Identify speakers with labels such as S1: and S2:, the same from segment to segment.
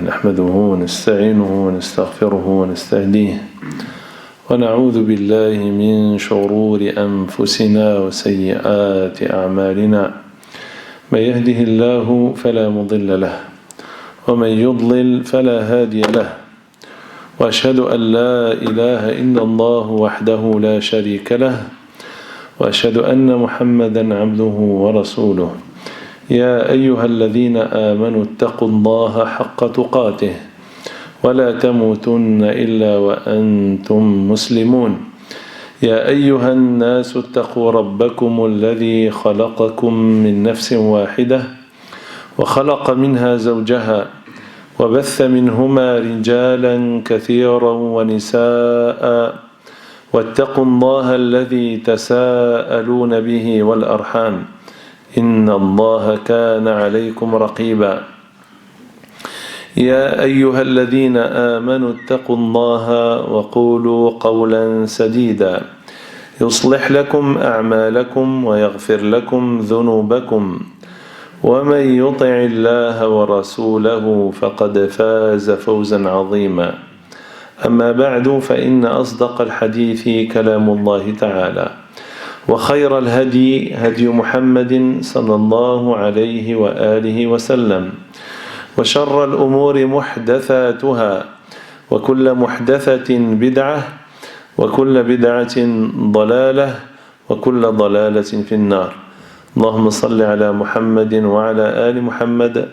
S1: نحمده ونستعينه ونستغفره ونستهديه ونعوذ بالله من شرور أنفسنا وسيئات أعمالنا من يهده الله فلا مضل له ومن يضلل فلا هادي له وأشهد أن لا إله إلا الله وحده لا شريك له وأشهد أن محمدا عبده ورسوله يا أيها الذين آمنوا اتقوا الله حق تقاته ولا تموتن إلا وأنتم مسلمون يا أيها الناس اتقوا ربكم الذي خلقكم من نفس واحدة وخلق منها زوجها وبث منهما رجالا كثيرا ونساء واتقوا الله الذي تساءلون به والأرحام إن الله كان عليكم رقيبا يا أيها الذين آمنوا اتقوا الله وقولوا قولا سديدا يصلح لكم أعمالكم ويغفر لكم ذنوبكم ومن يطع الله ورسوله فقد فاز فوزا عظيما أما بعد فإن أصدق الحديث كلام الله تعالى وخير الهدي هدي محمد صلى الله عليه وآله وسلم وشر الأمور محدثاتها وكل محدثة بدعة وكل بدعة ضلالة وكل ضلالة في النار اللهم صل على محمد وعلى آل محمد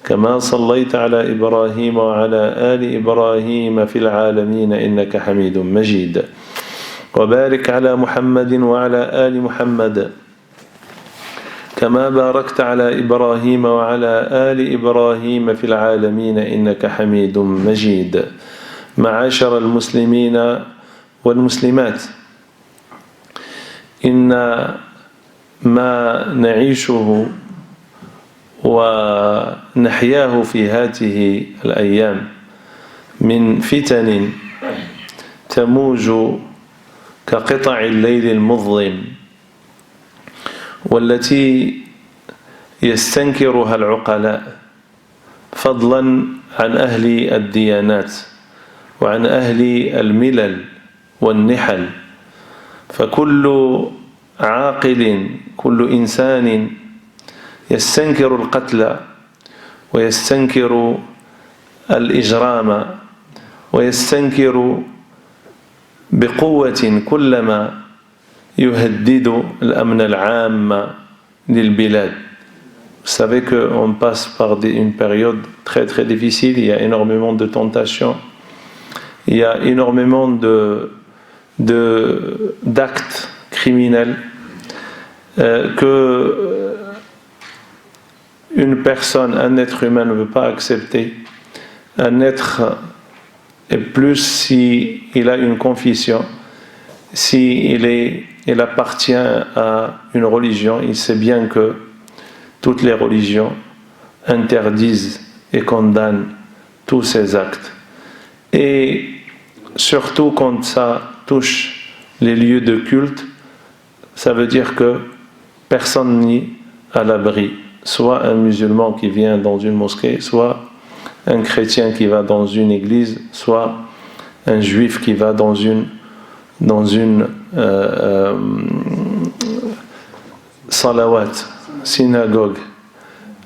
S1: كما صليت على إبراهيم وعلى آل إبراهيم في العالمين إنك حميد مجيد وبارك على محمد وعلى آل محمد كما باركت على إبراهيم وعلى آل إبراهيم في العالمين إنك حميد مجيد معاشر المسلمين والمسلمات إن ما نعيشه ونحياه في هذه الأيام من فتن تموج كقطع الليل المظلم والتي يستنكرها العقلاء فضلا عن أهل الديانات وعن أهل الملل والنحل فكل عاقل كل إنسان يستنكر القتل ويستنكر الإجرام ويستنكر بقوة كل ما يهدد الأمن العام للبلاد. Vous savez qu'on passe par une période très très difficile, il y a énormément de tentations, il y a énormément d'actes criminels que une personne, un être humain ne veut pas accepter. Un être, et plus si il a une confession, si il appartient à une religion, il sait bien que toutes les religions interdisent et condamnent tous ces actes. Et surtout quand ça touche les lieux de culte, ça veut dire que personne n'est à l'abri. Soit un musulman qui vient dans une mosquée, soit un chrétien qui va dans une église, soit un juif qui va dans une salawat, synagogue.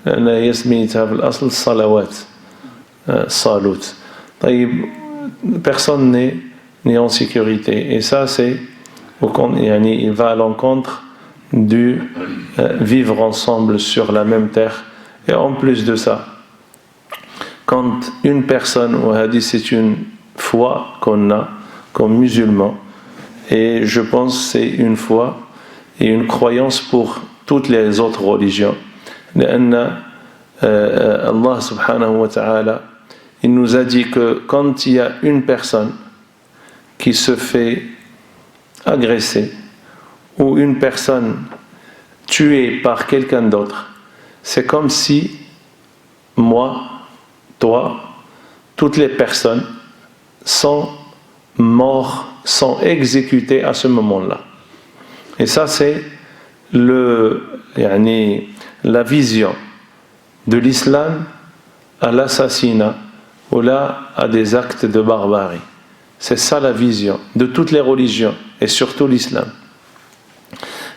S1: أنا يسميتها في الأصل الصلوات صالوت. طيب personne n'est en sécurité et ça c'est il va à l'encontre du vivre ensemble sur la même terre. Et en plus de ça, quand une personne, c'est une foi qu'on a comme musulman, et je pense que c'est une foi et une croyance pour toutes les autres religions. Allah subhanahu wa ta'ala, il nous a dit que quand il y a une personne qui se fait agresser ou une personne tuée par quelqu'un d'autre, c'est comme si moi, toi, toutes les personnes sont mortes, sont exécutées à ce moment-là. Et ça c'est la vision de l'islam à l'assassinat ou là à des actes de barbarie. C'est ça la vision de toutes les religions et surtout l'islam.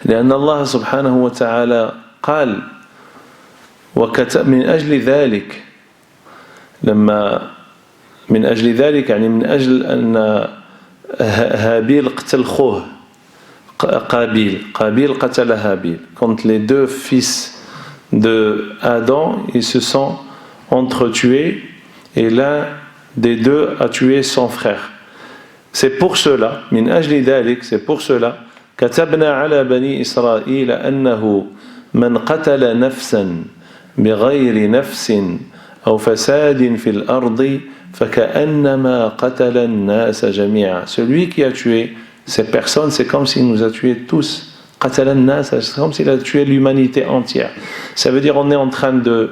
S1: لأن الله سبحانه وتعالى قال من أجل ذلك لما من أجل ذلك يعني من أجل أن هابيل قتل خوه قابيل قتل هابيل. Quand les deux fils de Adam ils se sont entretués et l'un des deux a tué son frère. C'est pour cela, من أجل ذلك, c'est pour cela كتبنا على بني إسرائيل أنه من قتل نفسا بغير نفس أو فساد في الأرض فكأنما قتل الناس جميعا. Celui qui a tué ces personnes, c'est comme s'il nous a tués tous. قتل الناس, c'est comme s'il a tué l'humanité entière. Ça veut dire on est en train de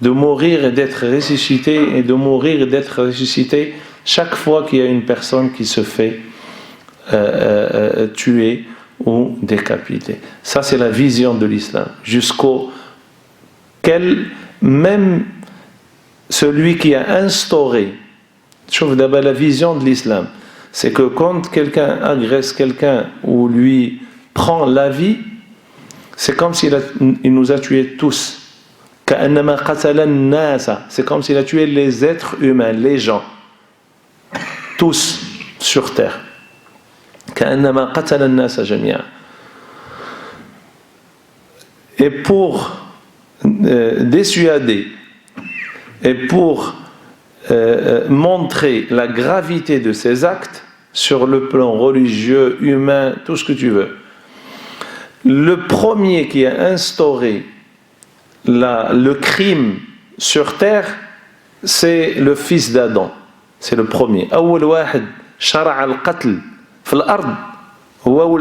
S1: mourir et d'être ressuscité, et de mourir et d'être ressuscité chaque fois qu'il y a une personne qui se fait tuer ou décapiter. Ça c'est la vision de l'islam. Même celui qui a instauré, je trouve d'abord la vision de l'islam, c'est que quand quelqu'un agresse quelqu'un ou lui prend la vie, c'est comme s'il nous a tués tous. C'est comme s'il a tué les êtres humains, les gens, tous sur terre. Et pour dissuader et pour montrer la gravité de ces actes sur le plan religieux, humain, tout ce que tu veux, le premier qui a instauré le crime sur terre, c'est le fils d'Adam. C'est le premier. أول واحد شرع القتل في الأرض هو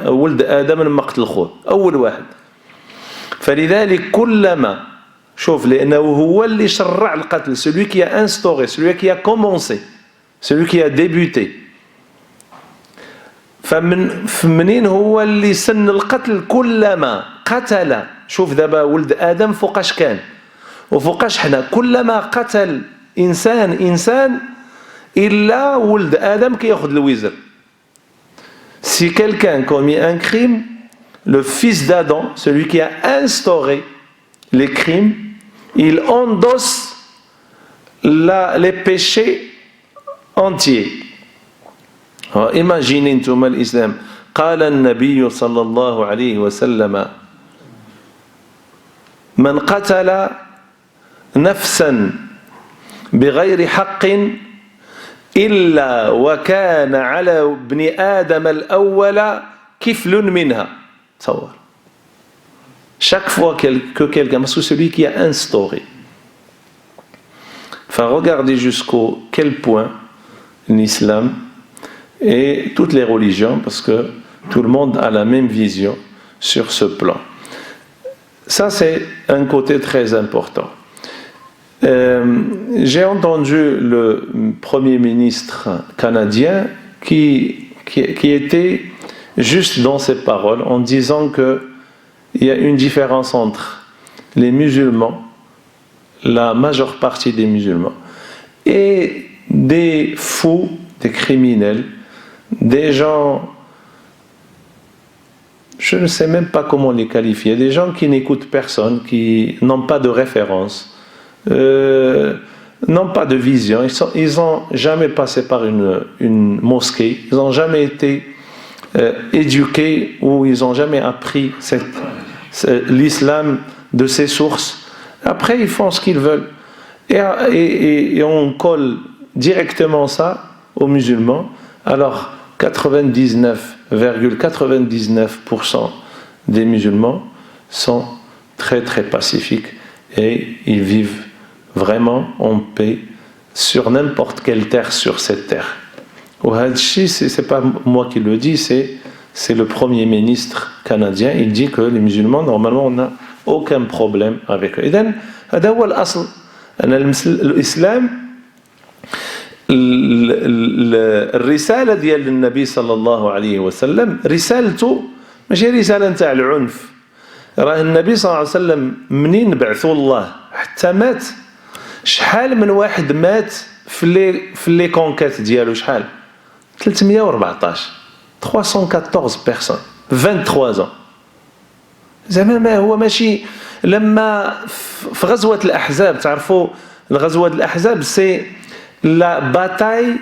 S1: ولد آدم لما قتل خوه. أول واحد. فلذلك كلما شوف لأنه هو اللي شرع القتل, celui qui a instauré, celui qui a commencé, celui qui a débuté. فمنين هو اللي سن القتل كلما قتل. شوف دابا ولد آدم فوقاش كان وفوقاش حنا, كلما قتل إنسان إلا ولد آدم كياخذ الوزر. Si quelqu'un commet un crime, le fils d'Adam, celui qui a instauré les crimes, il endosse les péchés entiers. Imaginez انتم الإسلام. قال النبي صلى الله عليه وسلم من قتل نفسا بغير حق إلا وكان على ابن آدم الأول كفل منها. تصور chaque fois que quelqu'un, parce que celui qui a instauré, enfin regardez jusqu'au quel point l'islam et toutes les religions, parce que tout le monde a la même vision sur ce plan. Ça c'est un côté très important. J'ai entendu le Premier ministre canadien qui était juste dans ses paroles en disant qu'il y a une différence entre les musulmans, la majeure partie des musulmans, et des fous, des criminels, des gens, je ne sais même pas comment les qualifier, des gens qui n'écoutent personne, qui n'ont pas de référence, n'ont pas de vision, ils n'ont jamais passé par une mosquée, ils n'ont jamais été éduqués ou ils n'ont jamais appris l'islam de ses sources. Après ils font ce qu'ils veulent et on colle directement ça aux musulmans. Alors 99,99% des musulmans sont très très pacifiques et ils vivent vraiment en paix sur n'importe quelle terre sur cette terre. C'est pas moi qui le dis, c'est le Premier ministre canadien. Il dit que les musulmans, normalement, on n'a aucun problème avec eux. إذن هذا هو الأصل أن الإسلام الرسالة ديال النبي صلى الله عليه وسلم رسالته ماشي رسالة نتاع العنف. راه النبي صلى الله عليه وسلم منين بعثوا الله حتى مات شحال من واحد مات في لي كونكات ديالو شحال 314 314 بيرسون 23 ans زعما ما هو ماشي لما في غزوة الأحزاب تعرفوا غزوة الأحزاب سي لا باتاي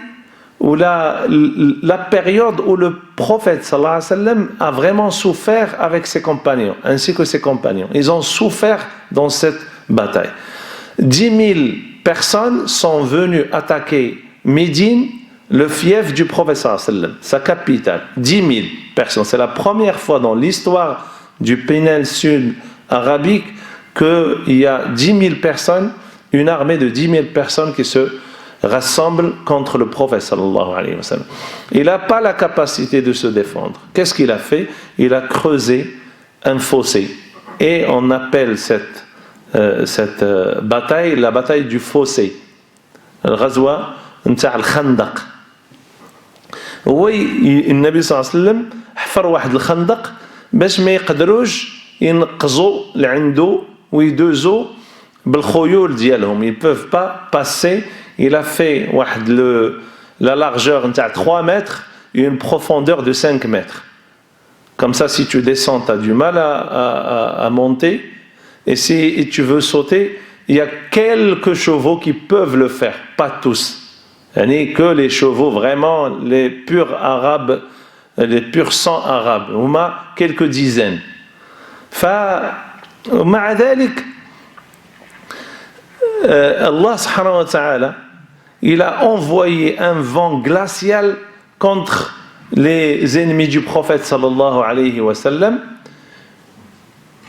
S1: ou la période où le prophète sallallahu alayhi wa sallam a vraiment souffert avec ses compagnons, ainsi que ses compagnons. Ils ont souffert dans cette bataille. 10 000 personnes sont venues attaquer Médine, le fief du prophète sallallahu alayhi wa sallam, sa capitale. 10 000 personnes. C'est la première fois dans l'histoire du péninsule arabique qu'il y a 10 000 personnes, une armée de 10 000 personnes qui se rassemble contre le prophète sallallahu alayhi wa sallam. Il n'a pas la capacité de se défendre. Qu'est-ce qu'il a fait? Il a creusé un fossé. Et on appelle cette bataille la bataille du fossé. الغزوة نتاع الخندق. النبي صلى الله عليه وسلم حفر واحد الخندق باش ما يقدروش ينقزوا لعنده ويدوزوا بالخيول ديالهم. Ils peuvent pas passer. Il a fait la largeur de 3 mètres et une profondeur de 5 mètres. Comme ça, si tu descends, tu as du mal à monter. Et si tu veux sauter, il y a quelques chevaux qui peuvent le faire, pas tous. Yani que les chevaux, vraiment, les purs arabes, les purs sang arabes. On a quelques dizaines. فمع ذلك Allah subhanahu wa ta'ala, il a envoyé un vent glacial contre les ennemis du prophète sallallahu alayhi wa sallam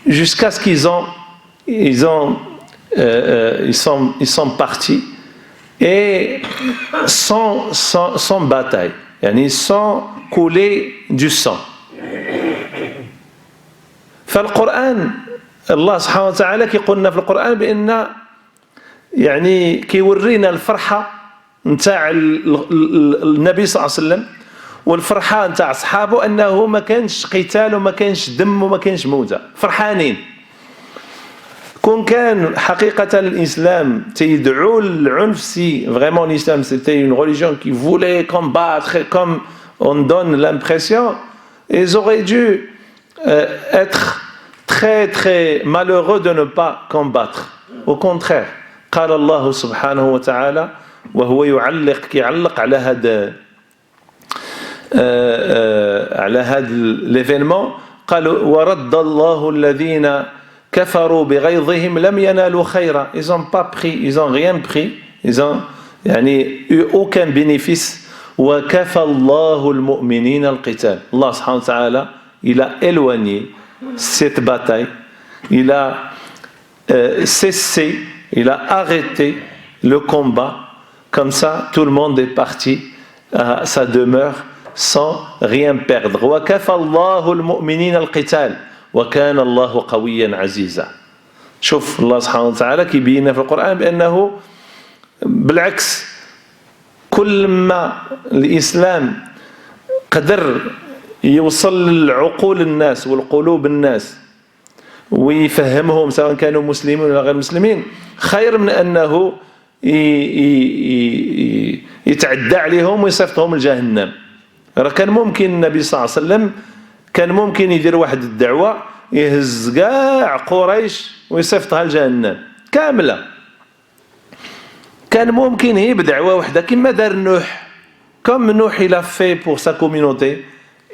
S1: jusqu'à ce qu'ils sont partis et sans bataille, yani sans couler du sang. فالقرآن الله سبحانه وتعالى كيقولنا في القرآن بأن يعني كيورينا الفرحة نتاع النبي صلى الله عليه وسلم والفرحة نتاع أصحابه أنه ما كانش قتال وما كانش دم وما كانش موتى فرحانين. كون كان حقيقة الإسلام تيدعو للعنف si vraiment l'islam c'était une religion qui voulait combattre comme on donne l'impression, ils auraient dû être très très malheureux de ne pas combattre. Au contraire, قال الله سبحانه وتعالى وهو يعلق على هذا l'événement قال ورد الله الذين كفروا بغيظهم لم ينالوا خيرا. Ils n'ont pas pris, ils n'ont rien pris, ils ont eu aucun bénéfice. وكفى الله المؤمنين القتال. Allah سبحانه وتعالى il a éloigné cette bataille, il a cessé, il a arrêté le combat. Comme ça, tout le monde est parti à sa demeure sans rien perdre. وَكَفَى اللَّهُ الْمُؤْمِنِينَ الْقِتَالِ وَكَانَ اللَّهُ قَوِيًّا عَزِيزًا. شوف الله سبحانه وتعالى كيبين في القرآن بأنه بالعكس كل ما الإسلام قدر يوصل لعقول الناس والقلوب الناس ويفهمهم سواء كانوا مسلمين ولا غير مسلمين خير من أنه يتعدى عليهم ويصيفطهم لجهنم. كان ممكن النبي صلى الله عليه وسلم كان ممكن يدير واحد الدعوة يهز كاع قريش ويصيفطها لجهنم كاملة. كان ممكن هي بدعوة واحدة كما دار نوح. Comme Nuh il a fait pour sa communauté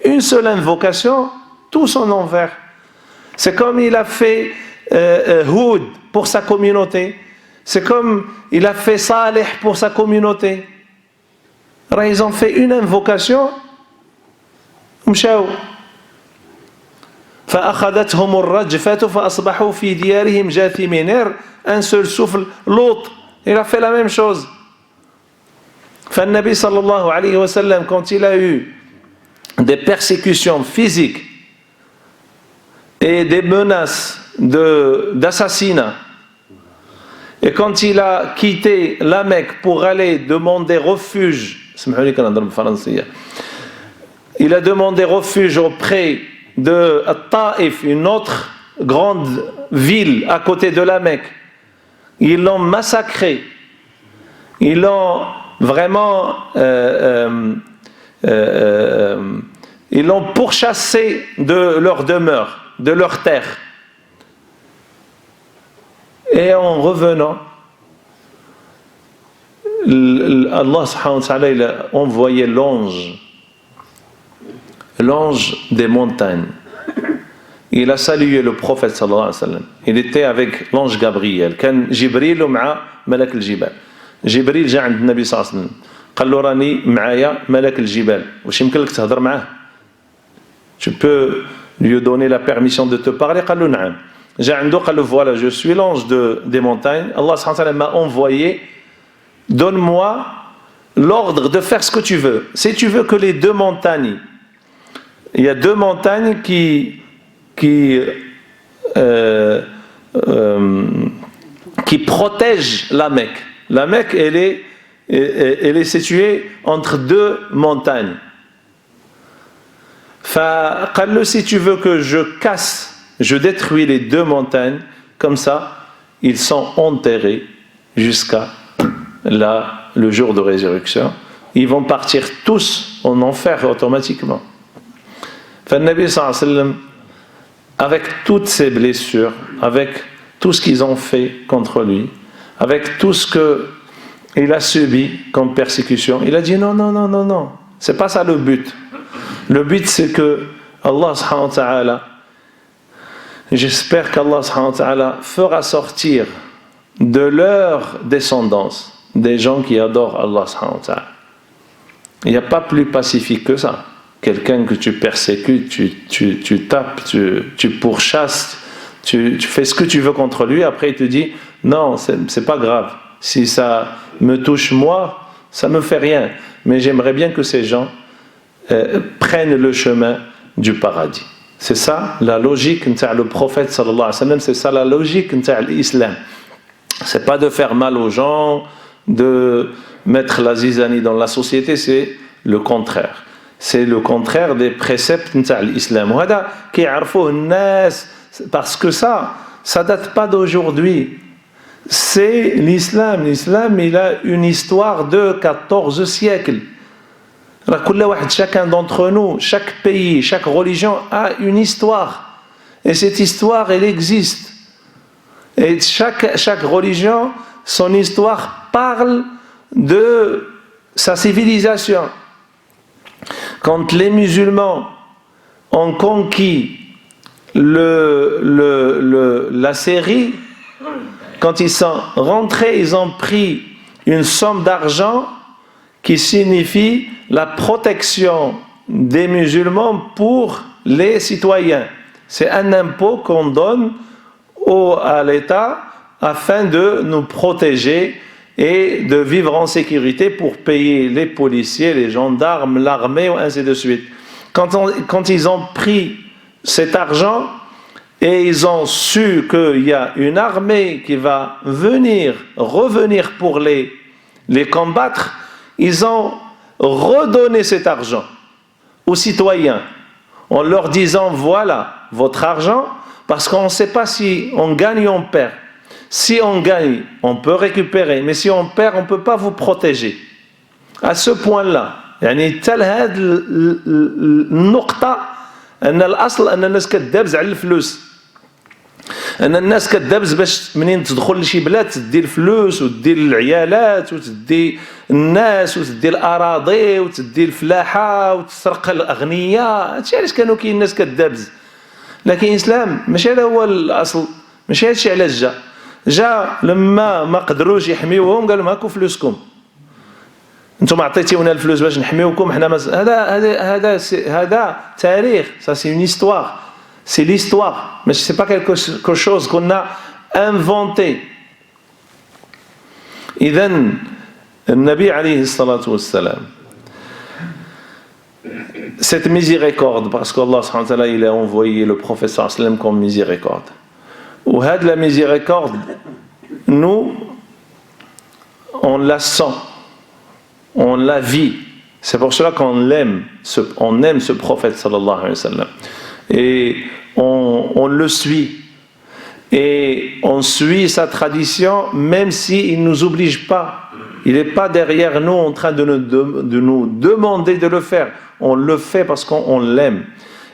S1: une seule invocation, tous en envers. C'est comme il a fait Houd pour sa communauté. C'est comme il a fait Salih pour sa communauté. Ils ont fait une invocation. مشاو فأخذتهم الرجفة فأصبحوا في ديارهم جاثمين. Un seul souffle. L'autre, il a fait la même chose. فالنبي صلى الله عليه وسلم quand il a eu des persécutions physiques et des menaces d'assassinat, et quand il a quitté la Mecque pour aller demander refuge, il a demandé refuge auprès de Taïf, une autre grande ville à côté de la Mecque. Ils l'ont massacré. Ils l'ont vraiment... ils l'ont pourchassé de leur demeure, de leur terre. Et en revenant, Allah subhanahu wa ta'ala, il a envoyé l'ange des montagnes. Il a salué le prophète sallallahu alayhi wa sallam. Il était avec l'ange Gabriel. كان جبريل مع ملك الجبال. جبريل جاء عند النبي صلى الله عليه وسلم. قال له راني معايا ملك الجبال. واش يمكن لك تهضر معاه؟ Tu peux lui donner la permission de te parler. قال له نعم. جاء عنده قال له voilà, je suis l'ange des montagnes. Allah subhanahu wa ta'ala m'a envoyé. Donne-moi l'ordre de faire ce que tu veux. Si tu veux que les deux montagnes, il y a deux montagnes qui protègent la Mecque. La Mecque, elle est située entre deux montagnes. Si tu veux que je détruis les deux montagnes, comme ça, ils sont enterrés jusqu'à le jour de résurrection. Ils vont partir tous en enfer automatiquement. Nabi sallallahu alayhi wa sallam, avec toutes ces blessures, avec tout ce qu'ils ont fait contre lui, avec tout ce qu'il a subi comme persécution, il a dit non, c'est pas ça le but. Le but c'est que Allah subhanahu wa ta'ala, j'espère qu'Allah subhanahu wa ta'ala fera sortir de leur descendance des gens qui adorent Allah subhanahu wa ta'ala. Il n'y a pas plus pacifique que ça. Quelqu'un que tu persécutes, tu tapes, tu pourchasses, tu fais ce que tu veux contre lui, après il te dit non, c'est pas grave, si ça me touche moi, ça me fait rien, mais j'aimerais bien que ces gens prennent le chemin du paradis. C'est ça la logique le prophète sallallahu alayhi wa sallam, c'est ça la logique de l'islam. C'est pas de faire mal aux gens, de mettre la zizanie dans la société, c'est le contraire. C'est le contraire des préceptes de l'islam. Parce que ça date pas d'aujourd'hui. C'est l'islam. L'islam, il a une histoire de 14 siècles. Chacun d'entre nous, chaque pays, chaque religion a une histoire. Et cette histoire, elle existe. Et chaque religion, son histoire parle de sa civilisation. Quand les musulmans ont conquis la Syrie, quand ils sont rentrés, ils ont pris une somme d'argent qui signifie la protection des musulmans pour les citoyens. C'est un impôt qu'on donne à l'État afin de nous protéger et de vivre en sécurité pour payer les policiers, les gendarmes, l'armée, ainsi de suite. Quand ils ont pris cet argent et ils ont su qu'il y a une armée qui va revenir pour les combattre, ils ont redonné cet argent aux citoyens en leur disant voilà votre argent, parce qu'on ne sait pas si on gagne ou on perd. Si on gagne, on peut récupérer, mais si on perd, on ne peut pas vous protéger. À ce point-là, يعني تل هذه النقطة أن الأصل أن الناس كتدابز على الفلوس. أن الناس كتدابز باش منين تدخل لشي بلاد تدي الفلوس وتدي العيالات وتدي الناس وتدي الأراضي وتدي الفلاحة وتسرق الأغنياء. هادشي علاش كانوا كاين الناس كتدابز. لكن الإسلام ماشي هذا هو الأصل، ماشي هادشي علاش جا لما ما قدروش يحميوهم قال لهم هاكو فلوسكم، انتم عطيتيونا الفلوس باش نحميوكم حنا هذا تاريخ. Ça c'est une histoire, c'est l'histoire, mais c'est pas quelque chose qu'on a inventé. إذن النبي عليه الصلاة والسلام, cette miséricorde, parce qu'Allah subhanahu wa ta'ala il a envoyé le prophète sallallahu alayhi wa sallam comme miséricorde. Ou had la miséricorde, nous on la sent, on la vit. C'est pour cela qu'on aime ce prophète sallallahu alayhi wa sallam et on le suit. Et on suit sa tradition même s'il ne nous oblige pas. Il n'est pas derrière nous en train de nous demander de le faire. On le fait parce qu'on l'aime.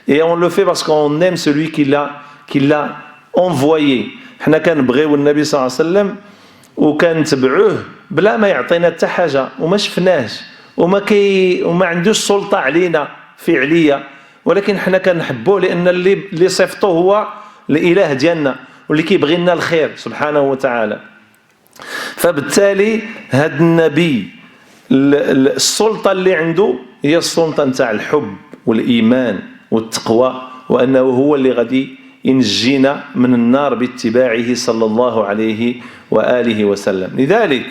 S1: Et on le fait parce qu'on aime celui qui l'a envoyé. حنا كنبغيو النبي صلى الله عليه وسلم وكنتبعوه بلا ما يعطينا حتى حاجه وما شفناهش وما عندوش سلطه علينا فعليه ولكن حنا كنحبوه لان اللي صفته هو الاله ديالنا واللي كيبغي لنا الخير سبحانه وتعالى. فبالتالي هذا النبي السلطه اللي عنده هي السلطه نتاع الحب والايمان والتقوى وانه هو اللي غادي ينجينا من النار باتباعه صلى الله عليه وآله وسلم. لذلك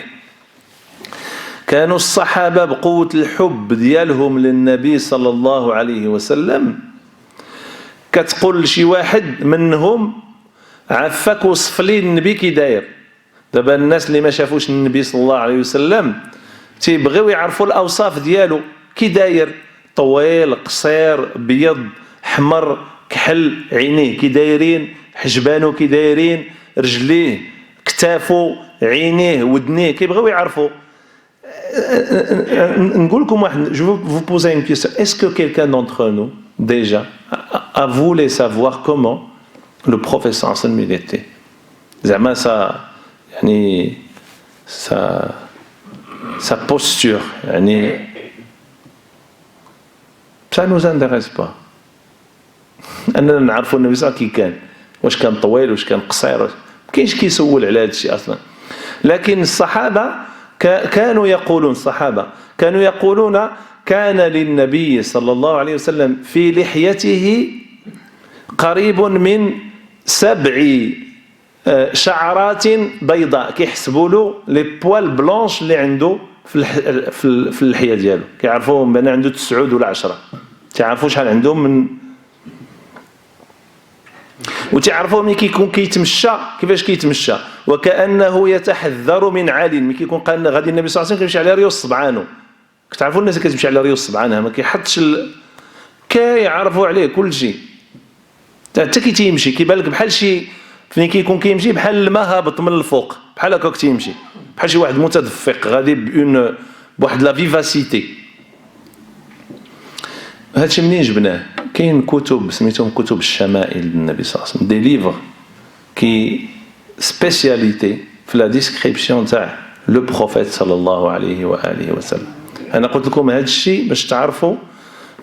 S1: كانوا الصحابة بقوة الحب ديالهم للنبي صلى الله عليه وسلم كتقول شي واحد منهم عفاك وصف لي النبي كي داير. دابا الناس اللي ما شافوش النبي صلى الله عليه وسلم تيبغيو يعرفوا الأوصاف ديالو كي داير، طويل قصير بيض حمر كحل، عينيه كي دايرين، حجبانو كي دايرين، رجليه كتافو عينيه ودنيه كيبغيو يعرفوا. نقول لكم واحد je veux vous poser une question. Est-ce que quelqu'un d'entre nous déjà a voulu savoir comment le prophète sallallahu alayhi wa sallam il était? زعما يعني sa posture يعني ça nous intéresse pas. أننا نعرفوا النبي صلى الله عليه وسلم كي كان، واش كان طويل واش كان قصير، كاينش كيسول على هذا الشيء أصلا. لكن الصحابة كانوا يقولون كان للنبي صلى الله عليه وسلم في لحيته قريب من 7 شعرات بيضاء. كيحسبوا له لي بوال بلونش اللي عنده في اللحية ديالو، كيعرفوهم بان عنده 9 ولا 10، تعرفوا شحال عندهم من وتعرفوا ملي كيكون كيتمشى كيفاش كيتمشى وكأنه يتحذر من عال. ملي كيكون قال غادي النبي صلى الله عليه وسلم كيمشي على ريوس صبعانو، كتعرفوا الناس اللي كتمشي على ريوس صبعانها ما كيحطش كيعرفوا عليه كل شيء حتى كي تيمشي كيبان لك بحال شي فين كيكون كيمشي بحال الماء هابط من الفوق بحال هكاك تيمشي بحال شي واحد متدفق غادي بواحد لا فيفاسيتي. هادشي منين جبناه؟ كاين كتب سميتهم كتب الشمائل للنبي صلى الله عليه وسلم، دي ليفر كي سبيسياليتي في لا ديسكريبسيون تاع لو بروفيت صلى الله عليه واله وسلم. انا قلت لكم هذا الشيء باش تعرفوا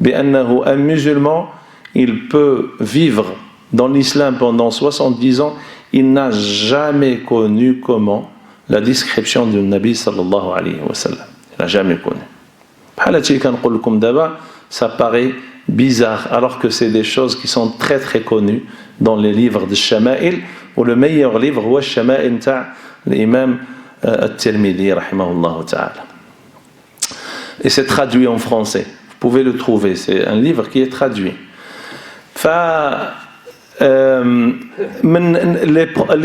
S1: بانه un musulman il peut vivre dans l'islam pendant 70 ans, il n'a jamais connu comment la description du Nabi sallallahu alayhi wa sallam. Il n'a jamais connu. بحال هادشي اللي كنقول لكم دابا ça paraît bizarre alors que c'est des choses qui sont très très connues dans les livres de Shama'il, ou le meilleur livre هو الشمائل تاع l'imam الترمذي رحمه الله تعالى. Et c'est traduit en français. Vous pouvez le trouver, c'est un livre qui est traduit.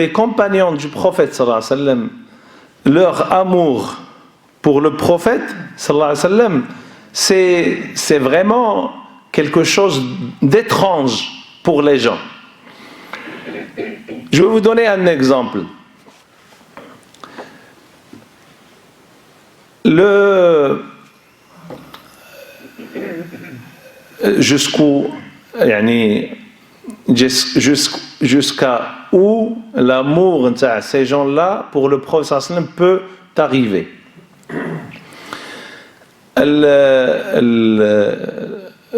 S1: Les compagnons du prophète sallallahu alayhi wa sallam, leur amour pour le prophète sallallahu alayhi wa sallam, c'est vraiment quelque chose d'étrange pour les gens. Je vais vous donner un exemple. Jusqu'à où l'amour de ces gens-là pour le prophète sallallahu alayhi wa sallam peut arriver.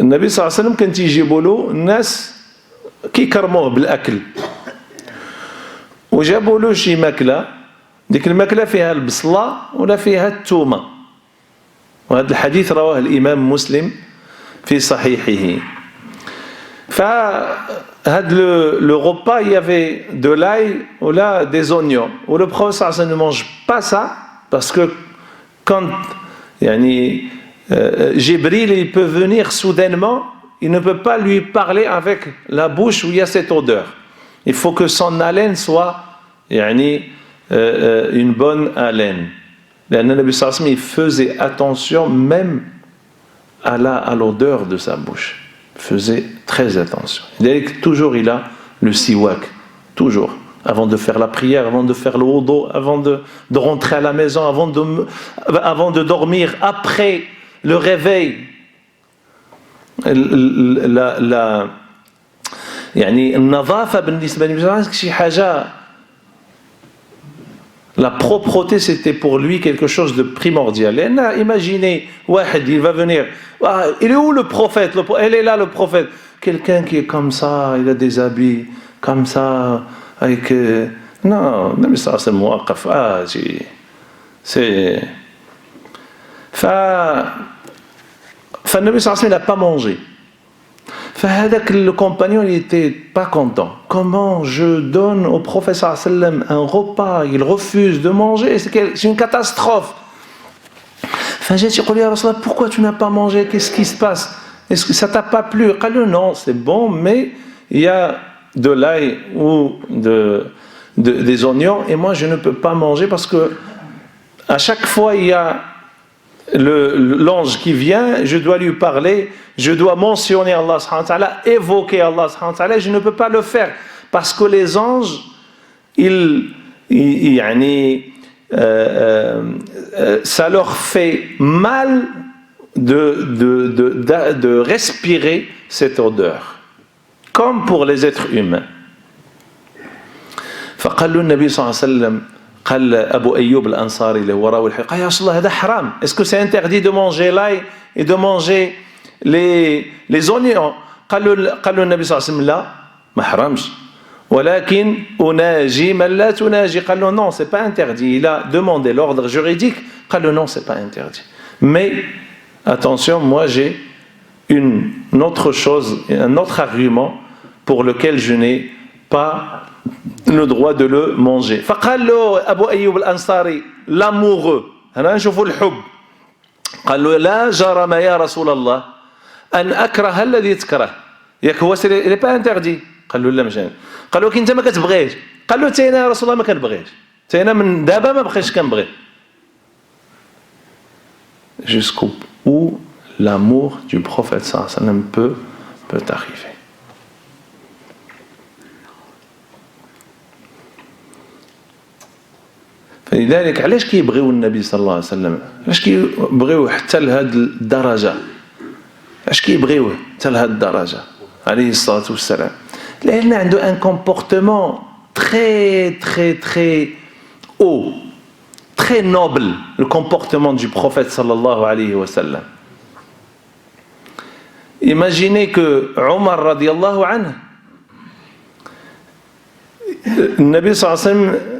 S1: النبي صلى الله عليه وسلم كان تيجيبوا له الناس كيكرموه بالاكل وجابوا له شي ماكله، ديك الماكله فيها البصله ولا فيها الثومه، وهذا الحديث رواه الامام مسلم في صحيحه. فهاد le repas il y avait de l'ail ou là des oignons, ou le prophète sallallahu alayhi wa sallam ne mange pas ça parce que quand يعني Jibril il peut venir soudainement, il ne peut pas lui parler avec la bouche où il y a cette odeur. Il faut que son haleine soit une bonne haleine. Le Nabi sallallahu alayhi wa sallam il faisait attention même à l'odeur de sa bouche. Il faisait très attention. Toujours il a le siwak, toujours avant de faire la prière, avant de faire le wudu, avant de rentrer à la maison, avant de dormir, après le réveil. يعني النظافة بالنسبة للنبي شي حاجة. La propreté, c'était pour lui quelque chose de primordial. Et là, imaginez, واحد, il va venir. Ah, il est où le prophète? Elle est là, le prophète. Quelqu'un qui est comme ça, il a des habits comme ça, avec. Non, mais ça, c'est moi. Ah, c'est. فالنبي صلى الله عليه وسلم, il n'a pas mangé. Le compagnon, il n'était pas content. Comment je donne au prophète sallallahu alayhi wa sallam un repas, il refuse de manger, c'est une catastrophe. J'ai dit, pourquoi tu n'as pas mangé? Qu'est-ce qui se passe? Est-ce que ça t'a pas plu? Il dit, non, c'est bon, mais il y a de l'ail ou des oignons, et moi je ne peux pas manger parce que à chaque fois il y a l'ange qui vient, je dois lui parler, je dois mentionner Allah subhanahu wa ta'ala, évoquer Allah subhanahu wa ta'ala, je ne peux pas le faire parce que les anges ça leur fait mal de respirer cette odeur, comme pour les êtres humains. فقال له النبي صلى الله عليه وسلم, قال أبو أيوب الأنصاري اللي هو راوي الحديث, قال يا رسول الله هذا حرام. Est-ce que c'est interdit de manger l'ail et de manger les oignons? قال له النبي صلى الله عليه وسلم لا, ما حرمش, ولكن أناجي من لا تناجي. قال له non, c'est pas interdit. Il a demandé l'ordre juridique. قال له non, c'est pas interdit. Mais attention, moi j'ai une autre chose, un autre argument pour lequel je n'ai pas le droit de le manger. فقال له أبو أيوب الأنصاري l'amoureux, أنا نشوف الحب, قال له لا جرم يا رسول الله أن أكره الذي تكره. ياك هو il est pas interdit. قال له لا مش قال له كي انت ما كتبغيش. قال له حتى انا يا رسول الله ما كنبغيش, حتى انا من دابا ما بقيتش كنبغي. Jusqu'où l'amour du prophète sallallahu alayhi wa sallam peut arriver. فلذلك علاش كيبغيو النبي صلى الله عليه وسلم, علاش كيبغيو حتى لهاد الدرجه, علاش كيبغيوه حتى لهاد الدرجه عليه الصلاه والسلام؟ لأن عنده un comportement très très très haut, très noble, le comportement du prophète sallallahu alayhi wa sallam. Imaginez que Omar radiallahu anhu, le Nabi sallallahu alayhi wa sallam,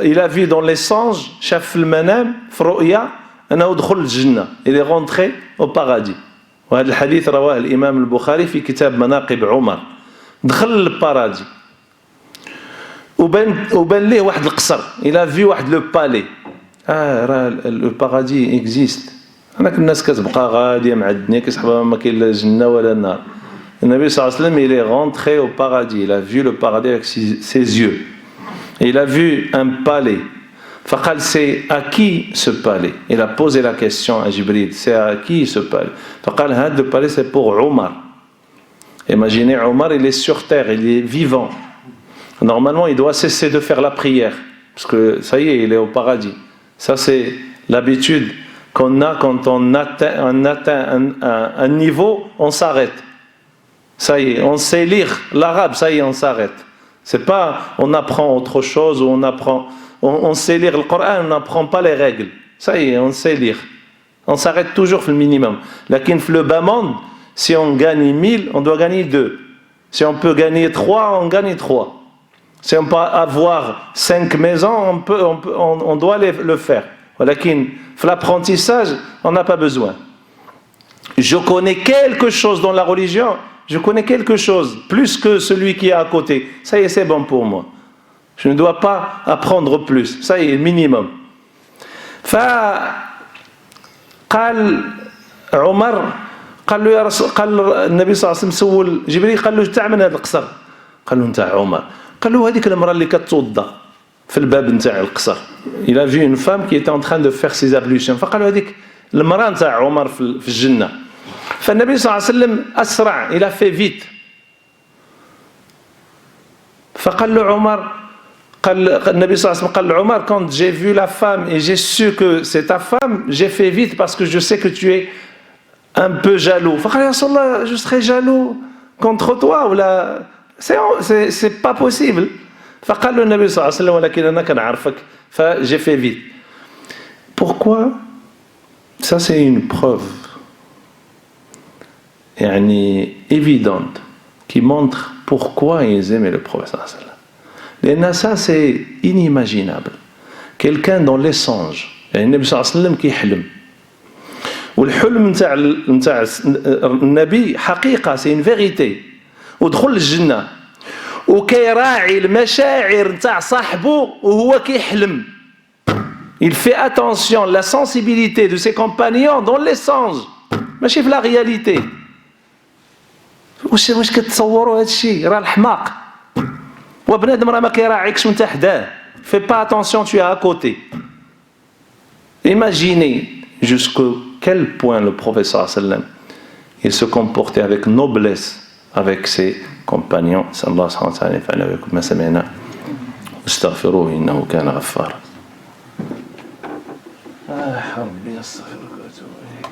S1: il a vu dans les songes, شاف في المنام في رؤيا أنه دخل الجنة, il est rentré au paradis. وهذا الحديث رواه الإمام البخاري في كتاب مناقب عمر. دخل للبارادي وبان ليه واحد القصر, il a vu واحد لو بالي. راه لو بارادي اكزيست. هناك الناس كتبقى غاديه مع الدنيا كيسحبها ما كاين لا جنه ولا نار. النبي صلى الله عليه وسلم, il est rentré au paradis, il a vu le paradis avec ses yeux, et il a vu un palais. فقال c'est à qui ce palais? Il a posé la question à Jibril, c'est à qui ce palais? فقال هذا le palais c'est pour Omar. Imaginez Omar, il est sur terre, il est vivant. Normalement il doit cesser de faire la prière parce que ça y est, il est au paradis. Ça c'est l'habitude qu'on a quand on atteint un niveau, on s'arrête. Ça y est, on sait lire l'arabe, ça y est, on s'arrête. C'est pas on apprend autre chose ou on sait lire le Coran, on n'apprend pas les règles. Ça y est, on sait lire. On s'arrête toujours au minimum. Lakin le bas monde, si on gagne 1000, on doit gagner 2. Si on peut gagner 3, on gagne 3. Si on peut avoir 5 maisons, on doit le faire. Lakin l'apprentissage, on n'a pas besoin. Je connais quelque chose dans la religion, je connais quelque chose, plus que celui qui est à côté. Ça y est, c'est bon pour moi. Je ne dois pas apprendre plus. Ça y est, minimum. فقال عمر, قال له يا رسول, قال النبي صلى الله عليه وسلم سول جبريل, قال له تاع من هذا القصر؟ قال له نتاع عمر. قال له هذيك المرأة اللي كتوضا في الباب نتاع القصر. Il a vu une femme qui était en train de faire ses ablutions. فقال له هذيك المرأة نتاع عمر في الجنة. فالنبي صلى الله عليه وسلم أسرع, il a fait vite. فقال له عمر قال النبي صلى الله عليه وسلم قال عمر quand j'ai vu la femme et j'ai su que c'est ta femme j'ai fait vite parce que je sais que tu es un peu jaloux فقال يا رسول الله je serai jaloux contre toi ولا c'est pas possible فقال له النبي صلى الله عليه وسلم ولكن أنا كنعرفك j'ai fait vite. Pourquoi? Ça c'est une preuve évidente qui montre pourquoi ils aimaient le prophète sallallahu alayhi wa sallam. لأن ça c'est inimaginable. Quelqu'un dans les songes النبي صلى الله عليه وسلم كيحلم والحلم نتاع النبي حقيقة c'est une vérité ودخل الجنة وكيراعي المشاعر نتاع صاحبه وهو كيحلم. Il fait attention la sensibilité de ses compagnons dans les songes ماشي في la réalité. واش كتصوروا هذا الشيء راه الحماق وبنادم راه ما كيراعيكش وانت حداه. Fais pas attention, tu es à côté. Imaginez jusqu'à quel point le prophète sallam il se comportait avec noblesse avec ses compagnons. Sallallahu alayhi wa sallam يفعل بكم ما سمعنا استغفروه إنه كان غفارا. ربي استغفرك واتوب إليك.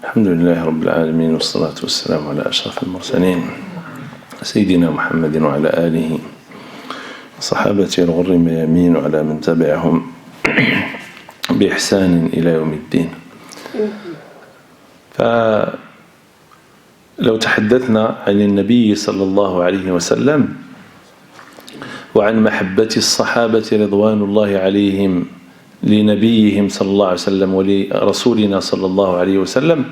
S1: الحمد لله رب العالمين والصلاة والسلام على أشرف المرسلين سيدنا محمد وعلى آله وصحابته الغر الميامين وعلى من تبعهم بإحسان إلى يوم الدين. فلو تحدثنا عن النبي صلى الله عليه وسلم وعن محبة الصحابة رضوان الله عليهم لنبيهم صلى الله عليه وسلم ولرسولنا صلى الله عليه وسلم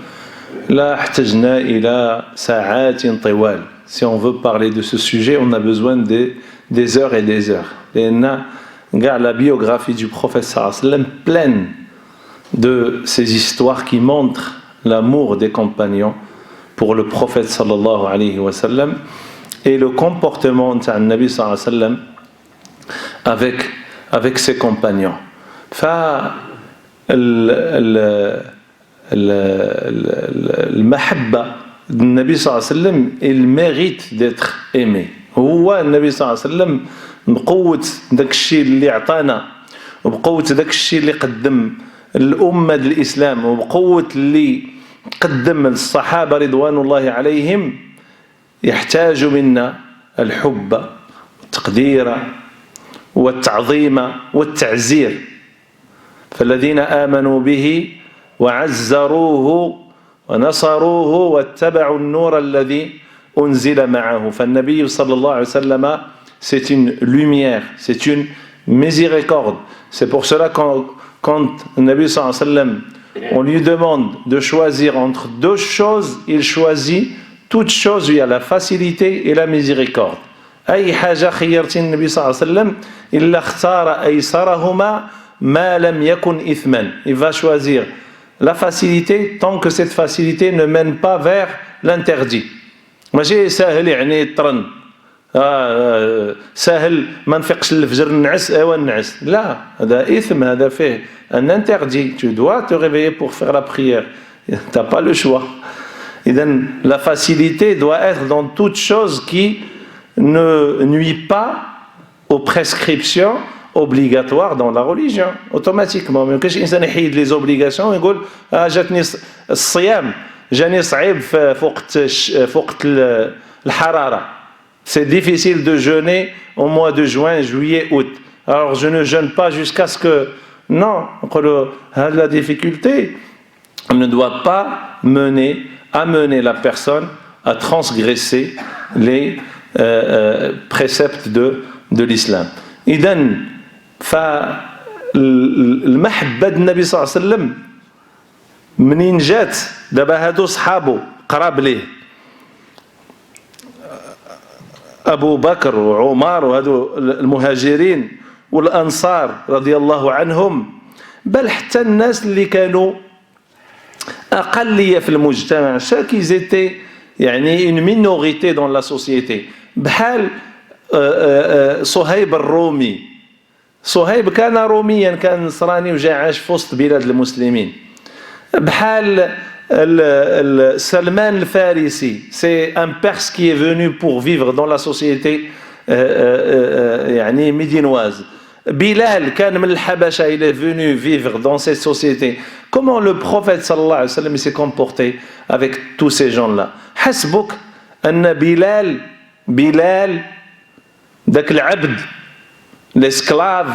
S1: لا احتجنا إلى ساعات طوال. Si on veut parler de ce sujet, on a besoin des heures et des heures. لأن la biographie du prophète sallallahu alayhi wa sallam pleine de ces histoires qui montrent l'amour des compagnons pour le prophète sallallahu alayhi wa sallam et le comportement de Nabi sallallahu alayhi wa sallam avec ses compagnons. المحبة النبي صلى الله عليه وسلم il mérite d'être aimé. هو النبي صلى الله عليه وسلم بقوة داك الشيء اللي عطانا وبقوة داك الشيء اللي قدم الأمة الإسلام وبقوة اللي قدم الصحابة رضوان الله عليهم يحتاج منا الحب والتقدير والتعظيم والتعزير. فالذين آمنوا به وعزروه ونصروه واتبعوا النور الذي أنزل معه. فالنبي صلى الله عليه وسلم c'est une lumière, c'est une miséricorde. C'est pour cela quand le Nabi sallallahu alayhi wa sallam on lui demande de choisir entre deux choses, il choisit toute chose où il y a la facilité et la miséricorde. أي حاجة خيرت النبي صلى الله عليه وسلم إلا اختار أيسرهما ما لم يكن إثما. Il va choisir la facilité tant que cette facilité ne mène pas vers l'interdit. ماشي سهل يعني طرن سهل ما نفيقش الفجر نعس نعس لا هذا إثم هذا فيه un interdit. Tu dois te réveiller pour faire la prière. T'as pas le choix. إذن la facilité doit être dans toute chose qui ne nuit pas aux prescriptions obligatoires dans la religion automatiquement. ما يمكنش الانسان يحيد les obligations ويقول جاتني الصيام جاني صعيب في وقت الحراره. C'est difficile de jeûner au mois de juin, juillet, août. Alors je ne jeûne pas jusqu'à ce que non, la difficulté ne doit pas amener la personne à transgresser les préceptes de l'islam. إذن فالمحبة النبي صلى الله عليه وسلم منين جات دابا هادو صحابو قراب ليه أبو بكر وعمر وهادو المهاجرين والأنصار رضي الله عنهم، بل حتى الناس اللي كانوا أقلية في المجتمع، qu'ils étaient يعني une minorité dans la société، بحال صهيب الرومي. صهيب كان روميا، كان نصراني وجا عاش في وسط بلاد المسلمين. بحال سلمان الفارسي، c'est un Perse qui est venu pour vivre dans la société يعني médinoise. Bilal كان من الحبشة، il est venu vivre dans cette société. Comment le prophète sallallahu alayhi wa sallam s'est comporté avec tous ces gens-là. حسبك أن بلال ذاك العبد، l'esclave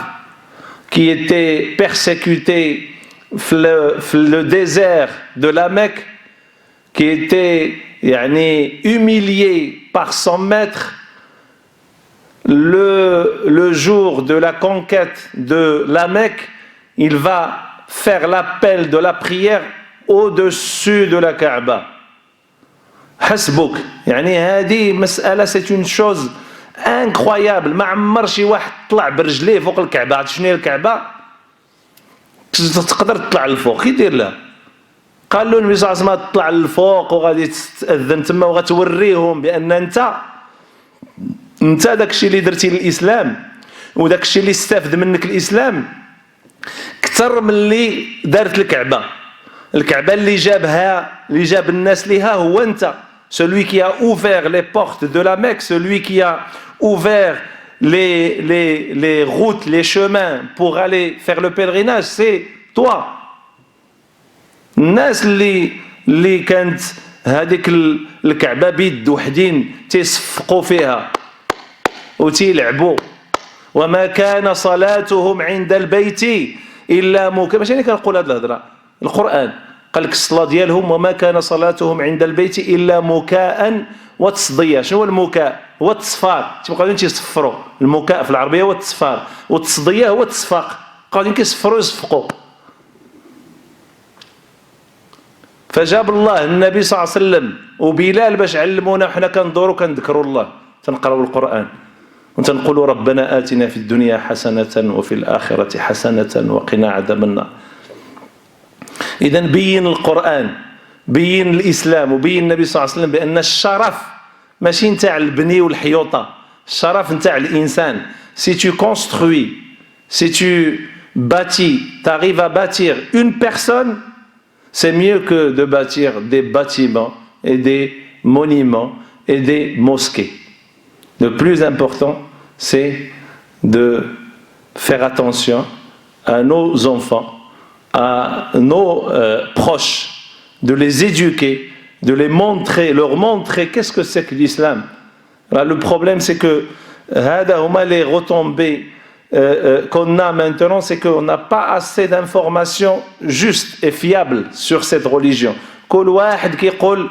S1: qui était persécuté le désert de la Mecque, qui était humilié par son maître le jour de la conquête de la Mecque, il va faire l'appel de la prière au-dessus de la Kaaba. حسبك هذه مسألة، c'est une chose incroyable. ما عمر شي واحد طلع برجليه فوق الكعبة. عرفت شنو هي الكعبة؟ تقدر تطلع للفوق، كي دير لها؟ قال له النبي صلى الله عليه وسلم تطلع للفوق وغادي تأذن تما وغتوريهم بأن انت داك الشيء اللي درتي للإسلام وداك الشيء اللي استفد منك الإسلام كثر من اللي دارت الكعبة اللي جاب الناس ليها هو انت. Celui qui a ouvert les portes de la Mecque, celui qui a ouvert les routes, les chemins pour aller faire le pèlerinage, c'est toi. الناس اللي كانت هذيك الكعبة بيد وحدين تيصفقوا فيها وتيلعبوا. وما كان صلاتهم عند البيت إلا مكاء. ماشي أنا كنقول هذه الهضرة، القرآن قال لك الصلاة ديالهم وما كان صلاتهم عند البيت إلا مكاء وتصدية. شنو هو المكاء؟ هو التصفار. تيبقاو قاعدين تيصفروا. المكاء في العربية هو التصفار، والتصدية هو التصفاق. قاعدين كيصفروا يصفقوا. فجاب الله النبي صلى الله عليه وسلم وبلال باش علمونا، وحنا كندوروا كنذكروا الله، تنقراوا القرآن وتنقولوا ربنا آتنا في الدنيا حسنة وفي الآخرة حسنة وقنا عذاب النار. إذا بين القرآن، بين الإسلام، وبين النبي صلى الله عليه وسلم بأن الشرف ماشي نتاع البني والحيوطة، الشرف نتاع الإنسان. Si tu construis, si tu bâtis, t'arrives à bâtir une personne, c'est mieux que de bâtir des bâtiments et des monuments et des mosquées. Le plus important, c'est de faire attention à nos enfants, à nos proches, de les éduquer, de les montrer, leur montrer qu'est-ce que c'est que l'islam. Alors, le problème, c'est que les retombées qu'on a maintenant, c'est qu'on n'a pas assez d'informations justes et fiables sur cette religion. كل واحد كيقول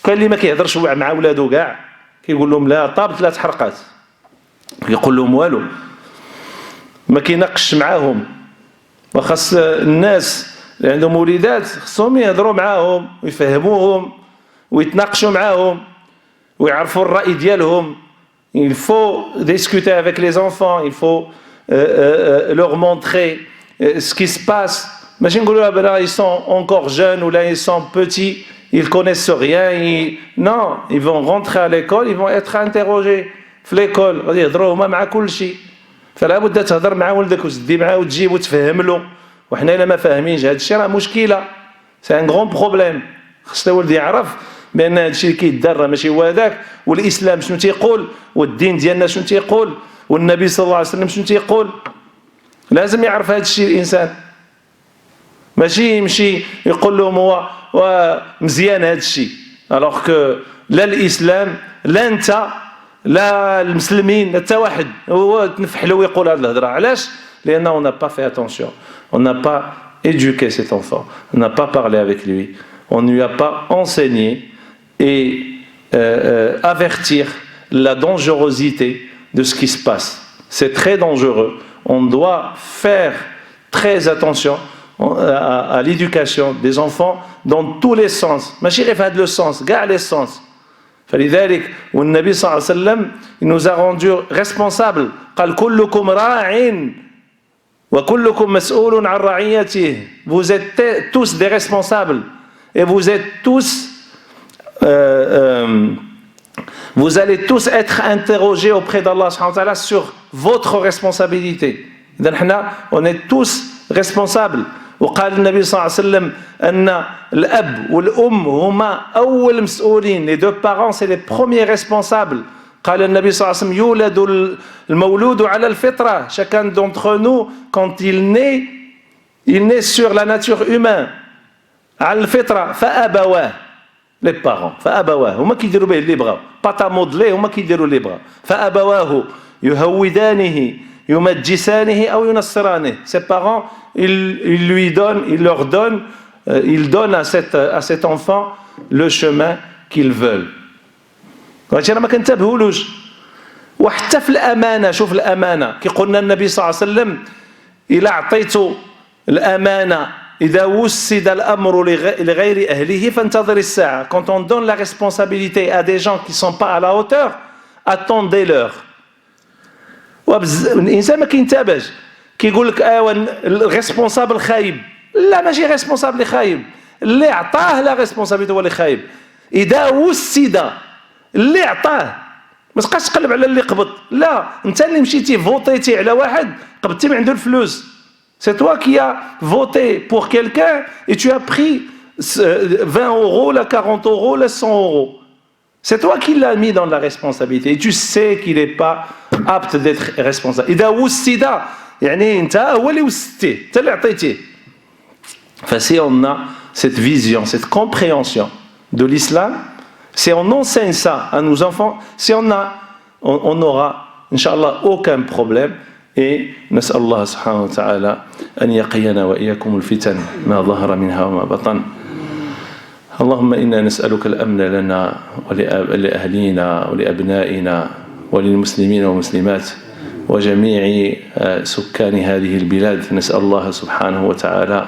S1: كاين اللي ما كيهضرش مع ولادو كاع، كيقول لهم لا طابت لا تحرقات، كيقول لهم والو، ما كيناقش معاهم. وخاص الناس اللي عندهم وليدات خصهم يهضروا معاهم ويفهموهم ويتناقشوا معاهم ويعرفوا الرأي ديالهم. Il faut discuter avec les enfants, il faut leur montrer ce qui se passe. ماشي نقولوا là ils sont encore jeunes ou là ils sont petits, ils connaissent rien. Non, ils vont rentrer à l'école, ils vont être interrogés في l'école، غادي يهضروا هما مع كل شيء. فلا بد تهضر مع ولدك وتدي معاه وتجيب وتفهم له. وحنا الا ما فاهمينش هذا الشيء راه مشكله، سي ان غون بروبليم. خص الولد يعرف بان هذا الشيء اللي كيدار راه ماشي هو هذاك، والاسلام شنو تيقول، والدين ديالنا شنو تيقول، والنبي صلى الله عليه وسلم شنو تيقول. لازم يعرف هذا الشيء الانسان، ماشي يمشي يقول لهم هو مزيان هذا الشيء الوغ كو لا الاسلام لا انت لا المسلمين حتى واحد هو تنفحلو ويقول هذه الهضره. علاش؟ لان on n'a pas fait attention, on n'a pas éduqué cet enfant, on n'a pas parlé avec lui, on ne lui a pas enseigné et avertir la dangerosité de ce qui se passe. C'est très dangereux. On doit faire très attention à l'éducation des enfants dans tous les sens. ماشي غير في هذا le sens, كاع les sens. فلذلك والنبي صلى الله عليه وسلم il nous a rendu responsables. قال كلكم راع وكلكم مسؤول عن رعيته. Vous êtes tous des responsables et vous êtes tous vous allez tous être interrogés auprès d'Allah subhanahu wa ta'ala sur votre responsabilité. On est tous responsables. وقال النبي صلى الله عليه وسلم أن الأب والأم هما أول مسؤولين. Les deux parents c'est les premiers responsables. قال النبي صلى الله عليه وسلم يولد المولود على الفطرة. Chacun d'entre nous quand il naît sur la nature humaine. على الفطرة فأبواه. Les parents فأبواه هما كيديروا به اللي بغاو. باتا مودلي هما كيديروا اللي بغاو. فأبواه يهودانه يمجسانه أو ينصرانه. Ses parents ils donnent à cet enfant le chemin qu'ils veulent. وهادشي راه ما كنتبهولوش. وحتى في الأمانة شوف الأمانة كيقولنا النبي صلى الله عليه وسلم إلا أعطيت الأمانة إذا وسد الأمر لغير أهله فانتظر الساعة. Quand on donne la responsabilité à des gens qui ne sont pas à la hauteur, attendez-leur. الإنسان ما كينتبهش كيقول لك الريسبونسابل خايب. لا ماشي ريسبونسابل خايب. اللي عطاه لا ريسبونسابيلتي هو اللي خايب. إذا وسد اللي عطاه ما تبقاش تقلب على اللي قبض. لا انت اللي مشيتي فوتيتي على واحد قبضتي من عنده الفلوس. C'est toi qui as voté pour quelqu'un et tu as pris 20 euros, la 40 euros, la 100 euros. C'est toi qui l'as mis dans la responsabilité et tu sais qu'il n'est pas apte d'être responsable. إذا وسد يعني أنت هو اللي وسدتيه أنت اللي عطيتيه. Si on a cette vision, cette compréhension de l'islam, si on enseigne ça à nos enfants, si on aura, Inch'Allah, aucun problème. Et نسأل الله سبحانه وتعالى أن يقينا وإياكم الفتن ما ظهر منها وما بطن. اللهم إنا نسألك الأمن لنا ولأهلينا ولأبنائنا وللمسلمين والمسلمات وجميع سكان هذه البلاد. نسأل الله سبحانه وتعالى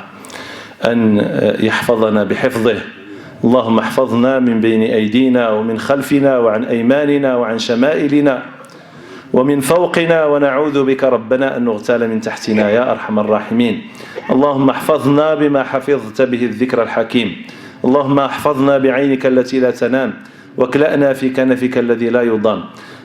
S1: أن يحفظنا بحفظه. اللهم احفظنا من بين أيدينا ومن خلفنا وعن أيماننا وعن شمائلنا ومن فوقنا ونعوذ بك ربنا أن نغتال من تحتنا يا أرحم الراحمين. اللهم احفظنا بما حفظت به الذكر الحكيم. اللهم احفظنا بعينك التي لا تنام واكلأنا في كنفك الذي لا يضام.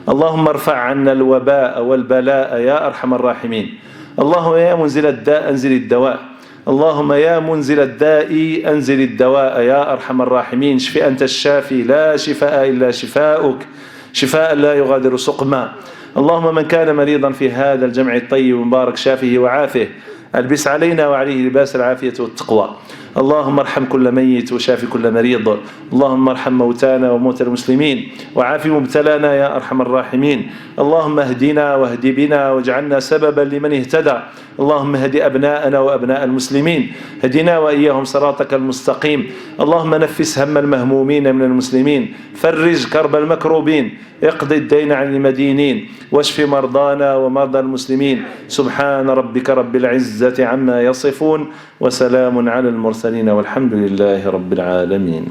S1: اللهم ارفع عنا الوباء والبلاء يا أرحم الراحمين. اللهم يا منزل الداء أنزل الدواء. اللهم يا منزل الداء أنزل الدواء يا أرحم الراحمين. اشف أنت الشافي لا شفاء إلا شفاؤك شفاء لا يغادر سقما. اللهم من كان مريضا في هذا الجمع الطيب المبارك شافه وعافه. ألبس علينا وعليه لباس العافية والتقوى. اللهم ارحم كل ميت وشاف كل مريض. اللهم ارحم موتانا وموتى المسلمين وعاف مبتلانا يا أرحم الراحمين. اللهم اهدنا واهد بنا واجعلنا سببا لمن اهتدى. اللهم اهد أبناءنا وأبناء المسلمين. هدنا وإياهم صراطك المستقيم. اللهم نفس هم المهمومين من المسلمين. فرج كرب المكروبين. اقض الدين عن المدينين واشف مرضانا ومرضى المسلمين. سبحان ربك رب العزة عما يصفون وسلام على المرسلين والحمد لله رب العالمين.